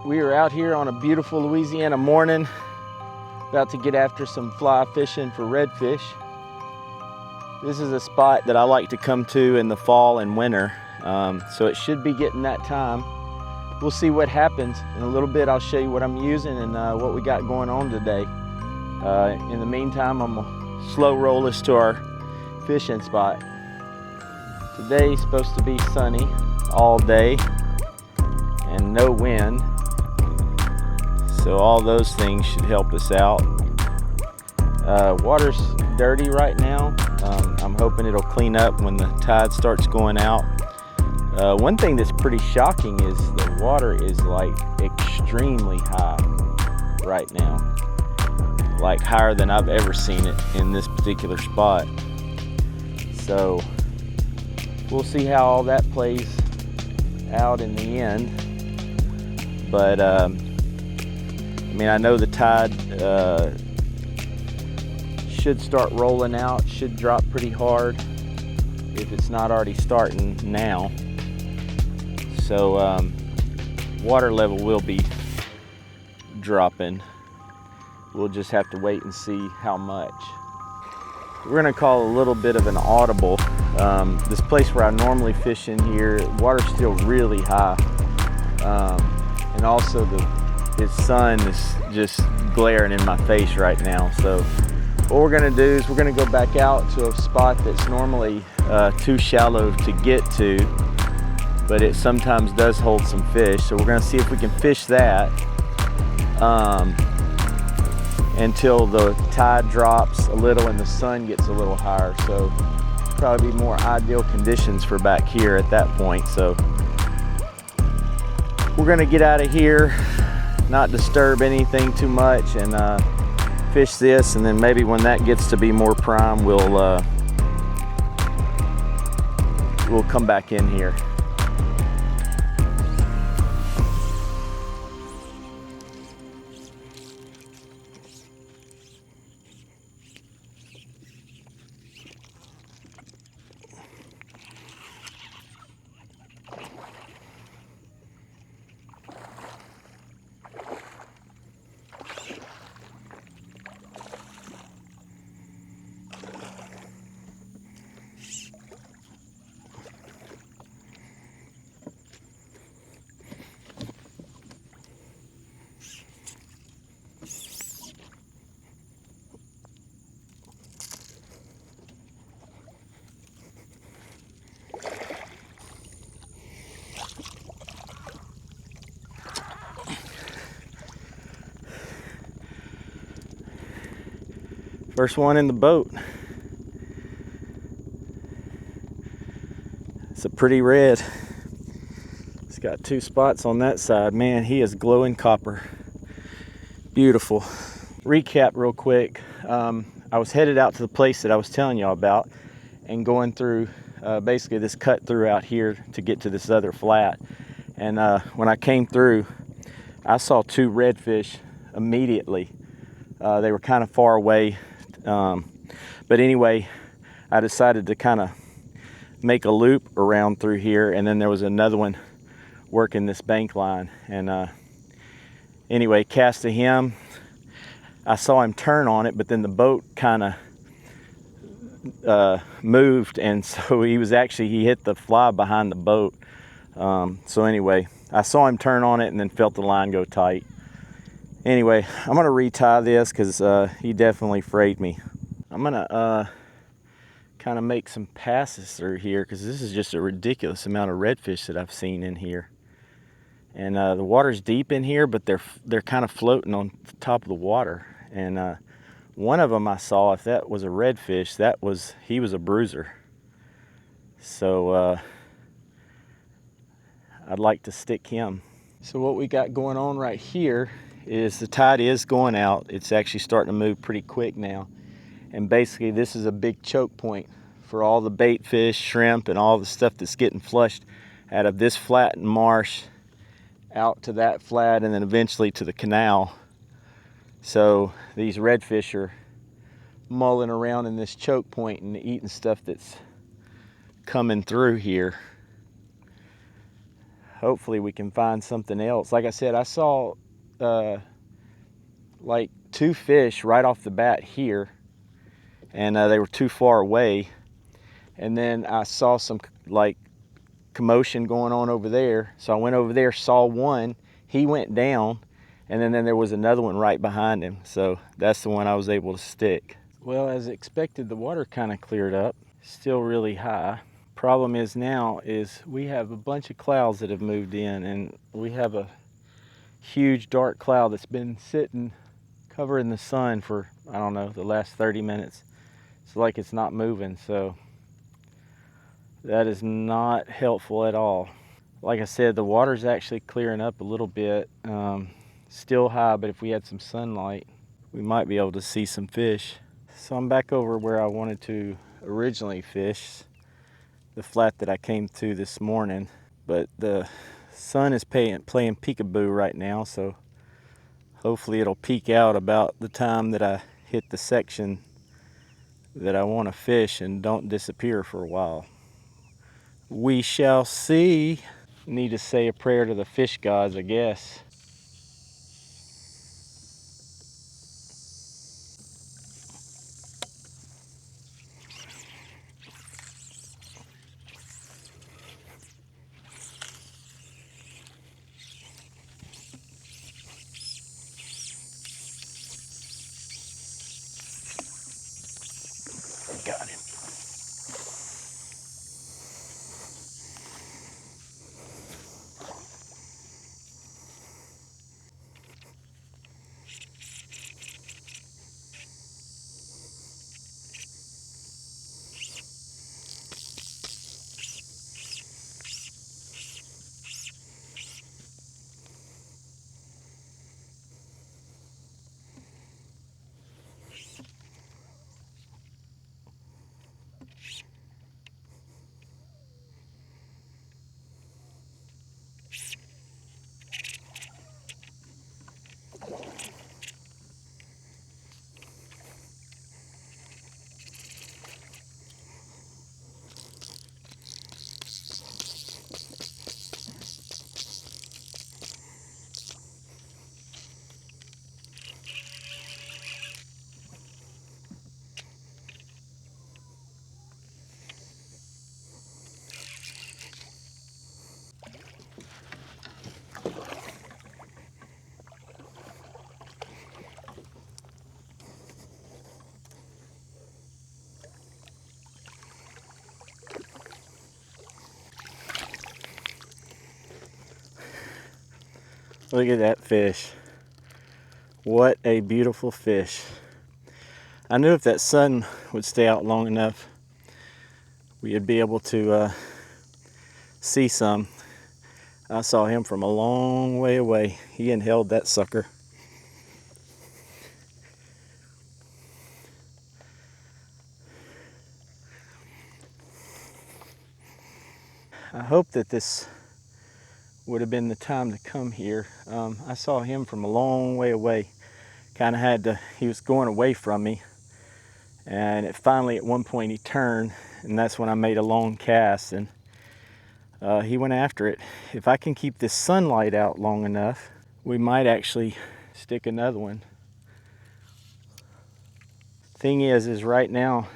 We are out here on a beautiful Louisiana morning, about to get after some fly fishing for redfish. This is a spot that I like to come to in the fall and winter, so it should be getting that time. We'll see what happens. In a little bit I'll show you what I'm using and what we got going on today. In the meantime, I'm gonna slow roll us to our fishing spot. Today's supposed to be sunny all day and no wind, so all those things should help us out. Water's dirty right now. I'm hoping it'll clean up when the tide starts going out. One thing that's pretty shocking is the water is like extremely high right now, like higher than I've ever seen it in this particular spot. So we'll see how all that plays out in the end. But I mean, I know the tide should start rolling out, should drop pretty hard if it's not already starting now. So water level will be dropping. We'll just have to wait and see how much. We're gonna call a little bit of an audible. This place where I normally fish in here, water's still really high. And also the sun is just glaring in my face right now. So what we're gonna do is we're gonna go back out to a spot that's normally too shallow to get to, but it sometimes does hold some fish. So we're gonna see if we can fish that until the tide drops a little and the sun gets a little higher. So probably be more ideal conditions for back here at that point. So we're gonna get out of here, not disturb anything too much, and fish this, and then maybe when that gets to be more prime, we'll come back in here. First one in the boat. It's a pretty red. It's got two spots on that side. Man, he is glowing copper. Beautiful. Recap real quick. I was headed out to the place that I was telling y'all about and going through basically this cut through out here to get to this other flat. And when I came through, I saw two redfish immediately. They were kind of far away. But anyway, I decided to kind of make a loop around through here, and then there was another one working this bank line. And anyway, cast to him. I saw him turn on it, but then the boat kind of moved, and so he hit the fly behind the boat. So anyway, I saw him turn on it and then felt the line go tight. Anyway, I'm gonna retie this because he definitely frayed me. I'm gonna kind of make some passes through here because this is just a ridiculous amount of redfish that I've seen in here. And the water's deep in here, but they're kind of floating on the top of the water. And one of them I saw, if that was a redfish, he was a bruiser. So I'd like to stick him. So what we got going on right here is the tide is going out. It's actually starting to move pretty quick now. And basically this is a big choke point for all the bait fish, shrimp, and all the stuff that's getting flushed out of this flat and marsh out to that flat and then eventually to the canal. So these redfish are mulling around in this choke point and eating stuff that's coming through here. hopefully we can find something else. Like I said, I saw like 2 fish right off the bat here, and they were too far away. And then I saw some like commotion going on over there, so I went over there, saw one, he went down, and then there was another one right behind him, so that's the one I was able to stick. Well, as expected, the water kind of cleared up. Still really high. Problem is now is we have a bunch of clouds that have moved in, and we have a huge dark cloud that's been sitting covering the sun for, I don't know, the last 30 minutes. It's like it's not moving, so that is not helpful at all. Like I said, the water's actually clearing up a little bit. Still high, but if we had some sunlight, we might be able to see some fish. So I'm back over where I wanted to originally fish, the flat that I came to this morning, but the sun is playing peekaboo right now, so hopefully it'll peak out about the time that I hit the section that I want to fish and don't disappear for a while. We shall see. Need to say a prayer to the fish gods, I guess. Got him. Look at that fish. What a beautiful fish. I knew if that sun would stay out long enough, we'd be able to see some. I saw him from a long way away. He inhaled that sucker. I hope that this would have been the time to come here. I saw him from a long way away. Kind of had to, he was going away from me. And finally at one point he turned, and that's when I made a long cast, and he went after it. If I can keep this sunlight out long enough, we might actually stick another one. Thing is right now,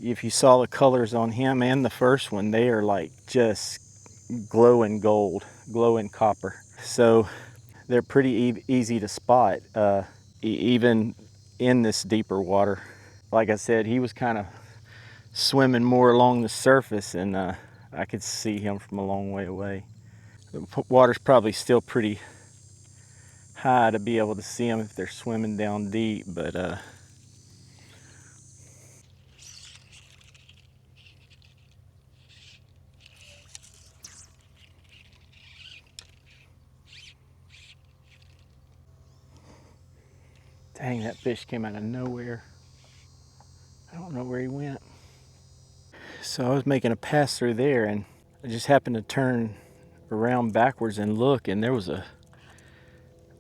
if you saw the colors on him and the first one, they are like just glowing gold, glowing copper. So they're pretty easy to spot, even in this deeper water. Like I said, he was kind of swimming more along the surface, and I could see him from a long way away. The water's probably still pretty high to be able to see them if they're swimming down deep, but dang, that fish came out of nowhere. I don't know where he went. So I was making a pass through there, and I just happened to turn around backwards and look, and there was a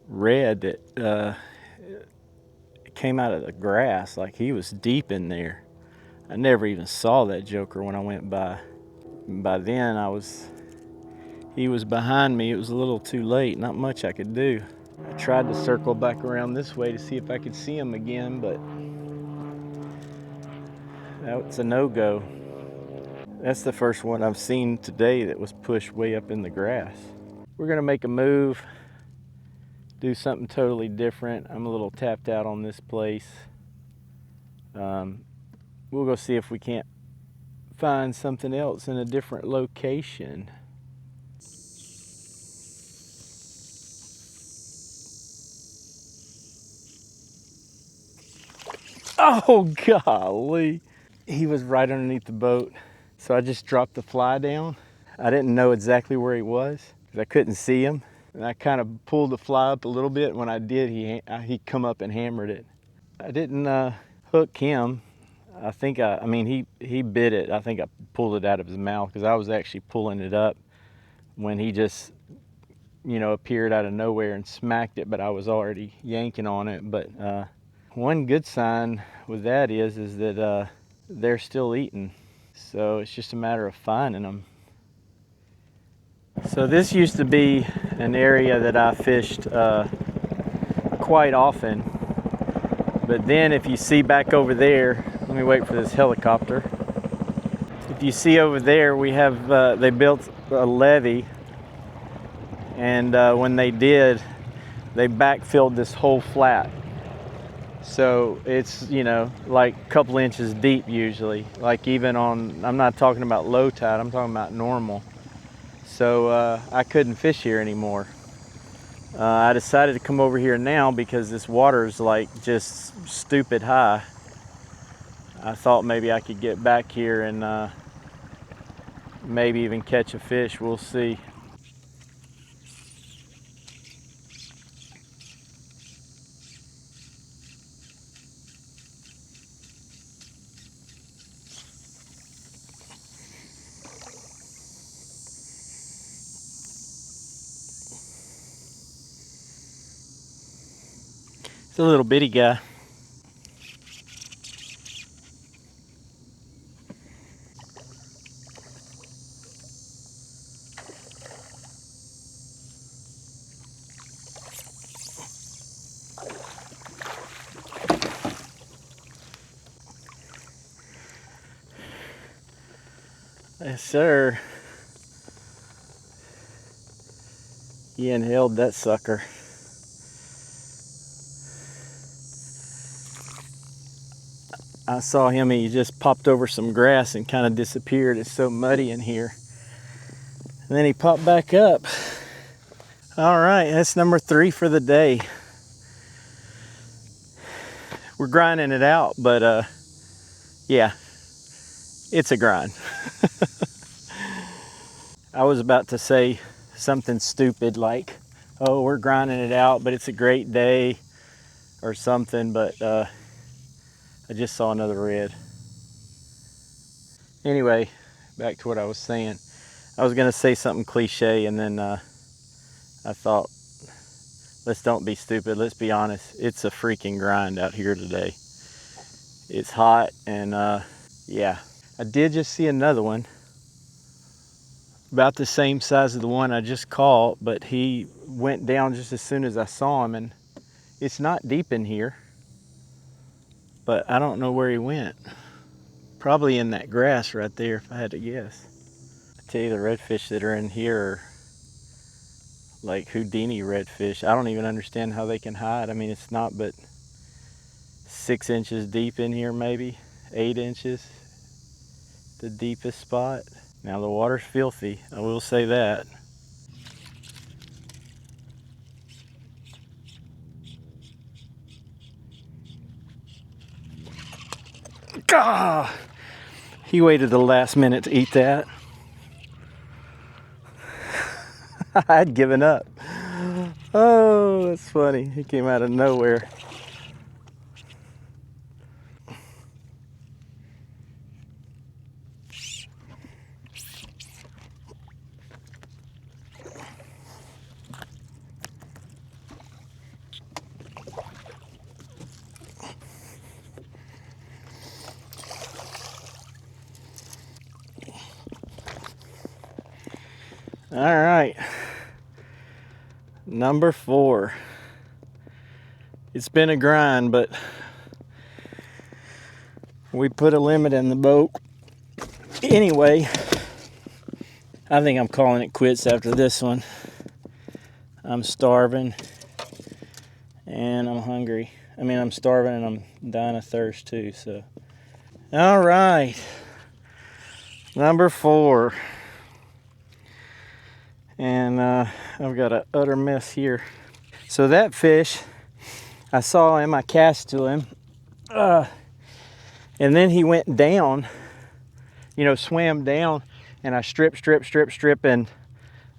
red that came out of the grass. Like, he was deep in there. I never even saw that joker when I went by. By then He was behind me. It was a little too late. Not much I could do. I tried to circle back around this way to see if I could see him again, but that's a no-go. That's the first one I've seen today that was pushed way up in the grass. We're gonna make a move, do something totally different. I'm a little tapped out on this place. We'll go see if we can't find something else in a different location. Oh, golly. He was right underneath the boat. So I just dropped the fly down. I didn't know exactly where he was because I couldn't see him. And I kind of pulled the fly up a little bit. When I did, he come up and hammered it. I didn't hook him. I mean, he bit it. I think I pulled it out of his mouth because I was actually pulling it up when he just, appeared out of nowhere and smacked it, but I was already yanking on it. But one good sign with that is that they're still eating. So it's just a matter of finding them. So this used to be an area that I fished quite often. But then if you see back over there, let me wait for this helicopter. If you see over there, we have, they built a levee. And when they did, they backfilled this whole flat. So it's, like a couple inches deep usually. Like even on, I'm not talking about low tide, I'm talking about normal. So I couldn't fish here anymore. I decided to come over here now because this water is like just stupid high. I thought maybe I could get back here and maybe even catch a fish. We'll see. It's a little bitty guy. Yes, sir. He inhaled that sucker. I saw him, he just popped over some grass and kind of disappeared. It's so muddy in here. And then he popped back up. All right, that's number 3 for the day. We're grinding it out, but yeah, it's a grind. I was about to say something stupid like, oh, we're grinding it out, but it's a great day or something, but I just saw another red. Anyway, back to what I was saying. I was gonna say something cliche and then I thought, let's don't be stupid, let's be honest. It's a freaking grind out here today. It's hot and yeah. I did just see another one, about the same size as the one I just caught, but he went down just as soon as I saw him, and it's not deep in here, but I don't know where he went. Probably in that grass right there, if I had to guess. I tell you, the redfish that are in here are like Houdini redfish. I don't even understand how they can hide. I mean, it's not but 6 inches deep in here, maybe 8 inches, the deepest spot. Now the water's filthy, I will say that. Gah! He waited the last minute to eat that. I'd given up. Oh, that's funny. He came out of nowhere. All right, number 4. It's been a grind, but we put a limit in the boat. Anyway, I think I'm calling it quits after this one. I'm starving and I'm hungry. I mean, I'm starving and I'm dying of thirst too, so. All right, number 4. And I've got an utter mess here. So that fish, I saw him, I cast to him, and then he went down, swam down, and I stripped, and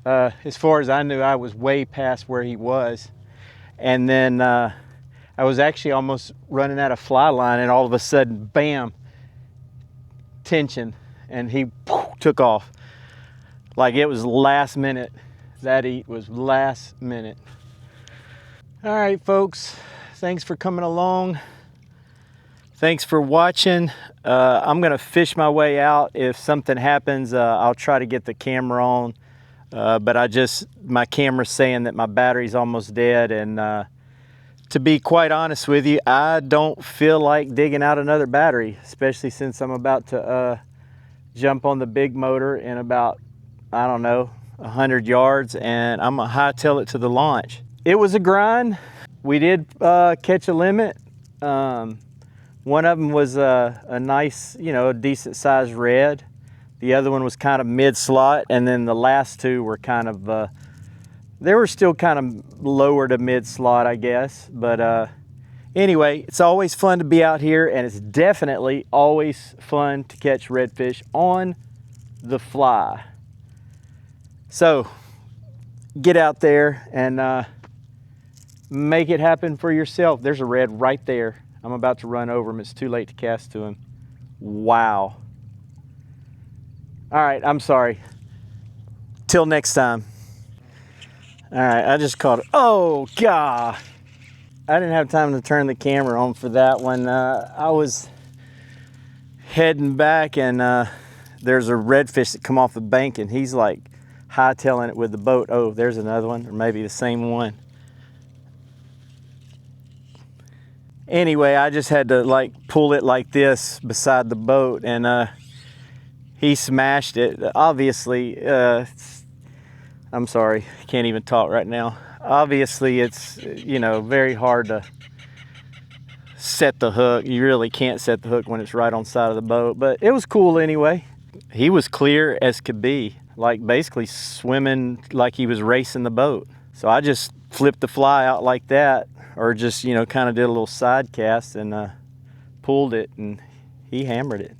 as far as I knew, I was way past where he was. And then I was actually almost running out of fly line, and all of a sudden, bam, tension, and he took off. Like it was last minute. That eat was last minute. All right, folks, thanks for coming along. Thanks for watching. I'm gonna fish my way out. If something happens, I'll try to get the camera on. But my camera's saying that my battery's almost dead, and to be quite honest with you, I don't feel like digging out another battery, especially since I'm about to jump on the big motor in about, I don't know, 100 yards, and I'm gonna hightail it to the launch. It was a grind. We did catch a limit. One of them was a nice, a decent sized red. The other one was kind of mid-slot, and then the last two were kind of, they were still kind of lower to mid-slot, I guess. But anyway, it's always fun to be out here, and it's definitely always fun to catch redfish on the fly. So get out there and make it happen for yourself. There's a red right there. I'm about to run over him. It's too late to cast to him. Wow. All right, I'm sorry. Till next time. All right, I just caught it. Oh, God. I didn't have time to turn the camera on for that one. I was heading back, and there's a redfish that come off the bank, and he's like hightailing it with the boat. Oh, there's another one, or maybe the same one. Anyway, I just had to like pull it like this beside the boat, and he smashed it. Obviously, I'm sorry, can't even talk right now. Obviously, it's, very hard to set the hook. You really can't set the hook when it's right on the side of the boat, but it was cool anyway. He was clear as could be, like basically swimming like he was racing the boat. So I just flipped the fly out like that, or just, kind of did a little side cast and pulled it, and he hammered it.